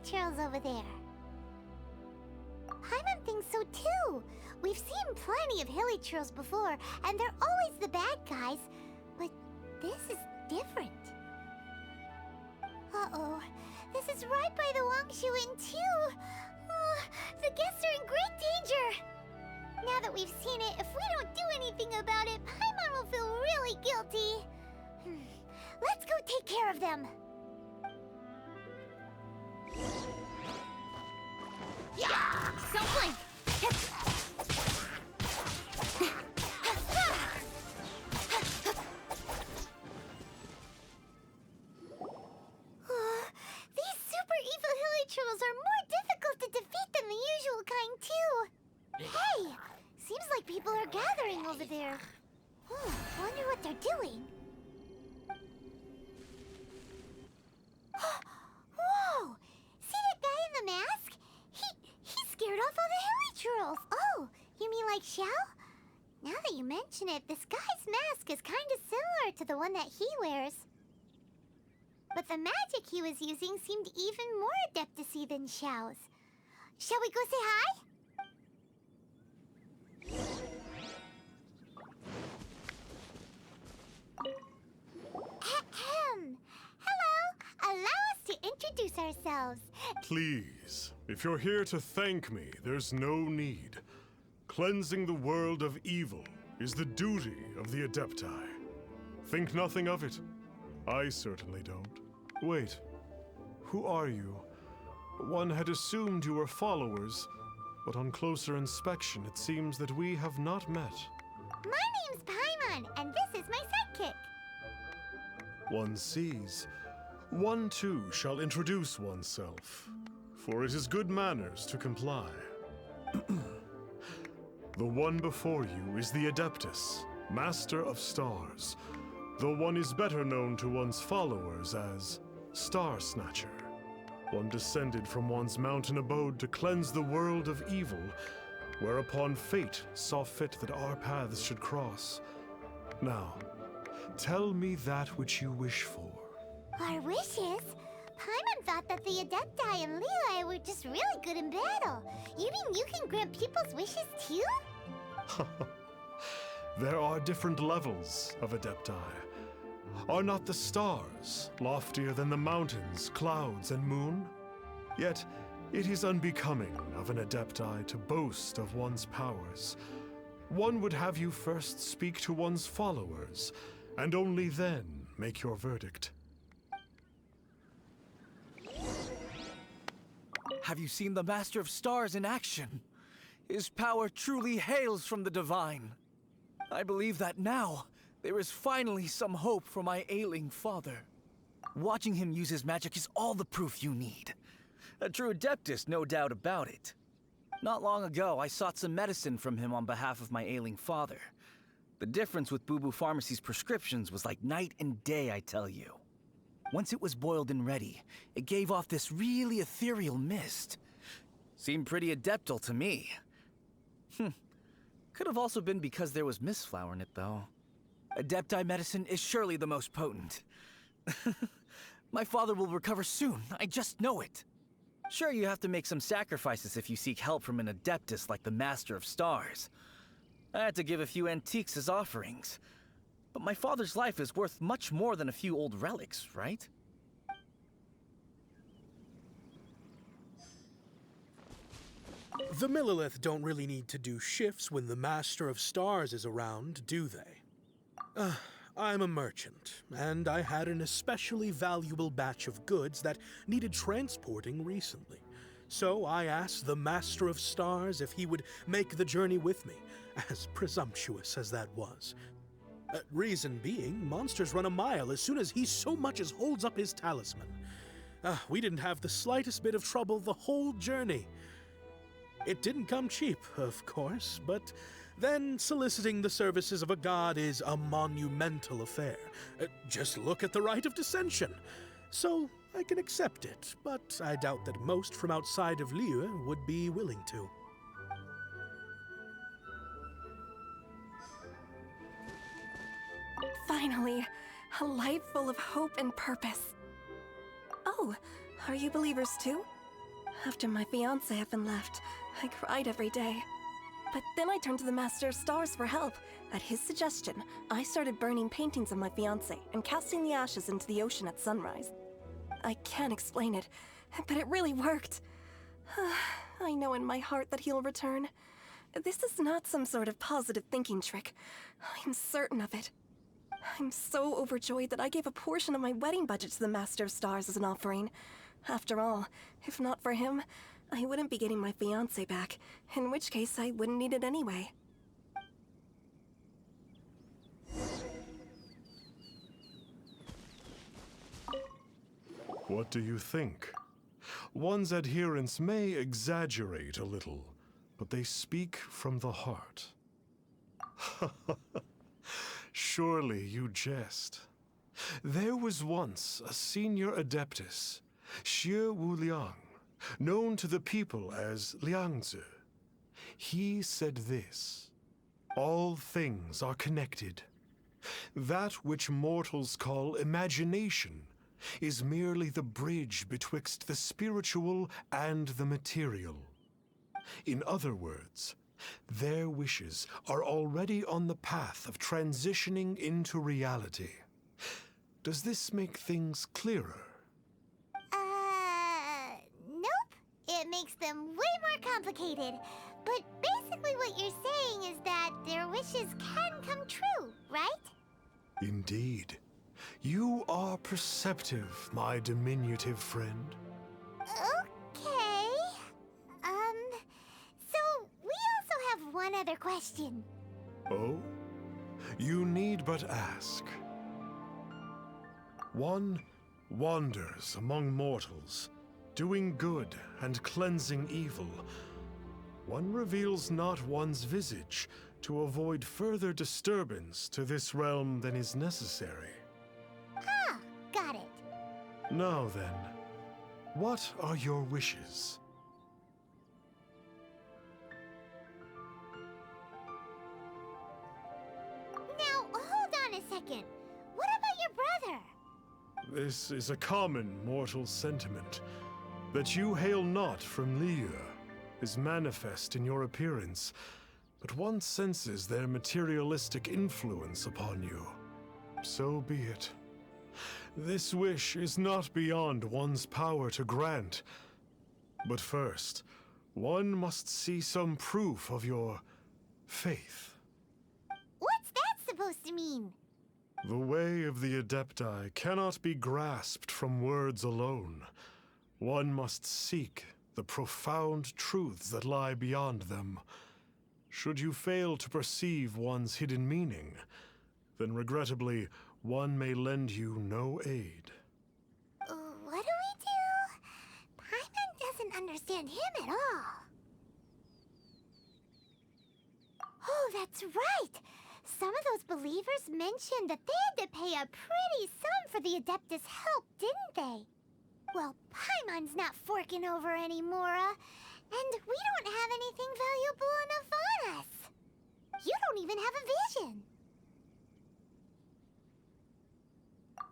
hilichurls over there. Paimon thinks so too. We've seen plenty of hilichurls before, and they're always the bad guys. But this is different. Uh-oh. This is right by the Wangshu Inn too. The guests are in great danger. Now that we've seen it, if we don't do anything about it, Paimon will feel really guilty. Let's go take care of them. Yeah! Someone! These super evil hilichurls are more difficult to defeat than the usual kind, too. Hey! Seems like people are gathering over there. Wonder what they're doing. Whoa! See that guy in the mask? He scared off all the hilichurls. Oh, you mean like Xiao? Now that you mention it, this guy's mask is kind of similar to the one that he wears. But the magic he was using seemed even more adeptacy than Xiao's. Shall we go say hi? Ahem. Hello. Allow us to introduce ourselves. Please, if you're here to thank me, there's no need. Cleansing the world of evil is the duty of the Adepti. Think nothing of it. I certainly don't. Wait, who are you? One had assumed you were followers, but on closer inspection, it seems that we have not met. My name's Paimon, and this is my sidekick. One sees. One too shall introduce oneself, for it is good manners to comply. The one before you is the Adeptus, Master of Stars, though one is better known to one's followers as Star Snatcher. One descended from one's mountain abode to cleanse the world of evil, whereupon fate saw fit that our paths should cross. Now, tell me that which you wish for. Our wishes? Paimon thought that the Adepti and Leela were just really good in battle. You mean you can grant people's wishes too? There are different levels of Adepti. Are not the stars loftier than the mountains, clouds, and moon? Yet, it is unbecoming of an Adepti to boast of one's powers. One would have you first speak to one's followers, and only then make your verdict. Have you seen the Master of Stars in action? His power truly hails from the divine. I believe that now, there is finally some hope for my ailing father. Watching him use his magic is all the proof you need. A true Adeptus, no doubt about it. Not long ago, I sought some medicine from him on behalf of my ailing father. The difference with Boo Boo Pharmacy's prescriptions was like night and day, I tell you. Once it was boiled and ready, it gave off this really ethereal mist. Seemed pretty adeptal to me. Could have also been because there was mistflower in it, though. Adepti medicine is surely the most potent. My father will recover soon, I just know it. Sure, you have to make some sacrifices if you seek help from an Adeptus like the Master of Stars. I had to give a few antiques as offerings. But my father's life is worth much more than a few old relics, right? The Millilith don't really need to do shifts when the Master of Stars is around, do they? I'm a merchant, and I had an especially valuable batch of goods that needed transporting recently. So I asked the Master of Stars if he would make the journey with me, as presumptuous as that was. Reason being, monsters run a mile as soon as he so much as holds up his talisman. We didn't have the slightest bit of trouble the whole journey. It didn't come cheap, of course, but then soliciting the services of a god is a monumental affair. Just look at the Rite of Dissension. So I can accept it, but I doubt that most from outside of Liyue would be willing to. Finally, a life full of hope and purpose. Oh, are you believers too? After my fiancé had been left, I cried every day. But then I turned to the Master of Stars for help. At his suggestion, I started burning paintings of my fiancé and casting the ashes into the ocean at sunrise. I can't explain it, but it really worked. I know in my heart that he'll return. This is not some sort of positive thinking trick. I'm certain of it. I'm so overjoyed that I gave a portion of my wedding budget to the Master of Stars as an offering. After all, if not for him, I wouldn't be getting my fiancé back, in which case I wouldn't need it anyway. What do you think? One's adherents may exaggerate a little, but they speak from the heart. Surely you jest. There was once a senior adeptus, Xie Wuliang, known to the people as Liangzi. He said this: all things are connected. That which mortals call imagination is merely the bridge betwixt the spiritual and the material. In other words, their wishes are already on the path of transitioning into reality. Does this make things clearer? Nope. It makes them way more complicated. But basically what you're saying is that their wishes can come true, right? Indeed. You are perceptive, my diminutive friend. Okay. So we also have one other question. Oh? You need but ask. One wanders among mortals, doing good and cleansing evil. One reveals not one's visage to avoid further disturbance to this realm than is necessary. Ah, got it. Now then, what are your wishes? Now, hold on a second. What about your brother? This is a common mortal sentiment. That you hail not from Liu is manifest in your appearance, but one senses their materialistic influence upon you. So be it. This wish is not beyond one's power to grant. But first, one must see some proof of your faith. What's that supposed to mean? The way of the Adepti cannot be grasped from words alone. One must seek the profound truths that lie beyond them. Should you fail to perceive one's hidden meaning, then regrettably, one may lend you no aid. What do we do? Paimon doesn't understand him at all. Oh, that's right! Some of those believers mentioned that they had to pay a pretty sum for the Adeptus' help, didn't they? Well, Paimon's not forking over anymore, and we don't have anything valuable enough on us. You don't even have a vision.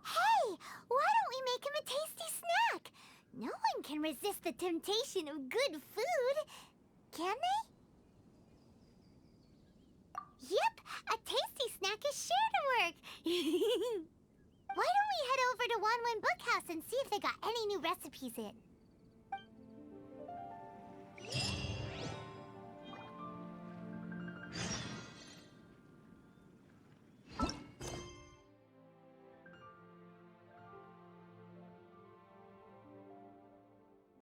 Hey, why don't we make him a tasty snack? No one can resist the temptation of good food, can they? Yep, a tasty snack is sure to work. Why don't we head over to Wanwen Bookhouse and see if they got any new recipes in?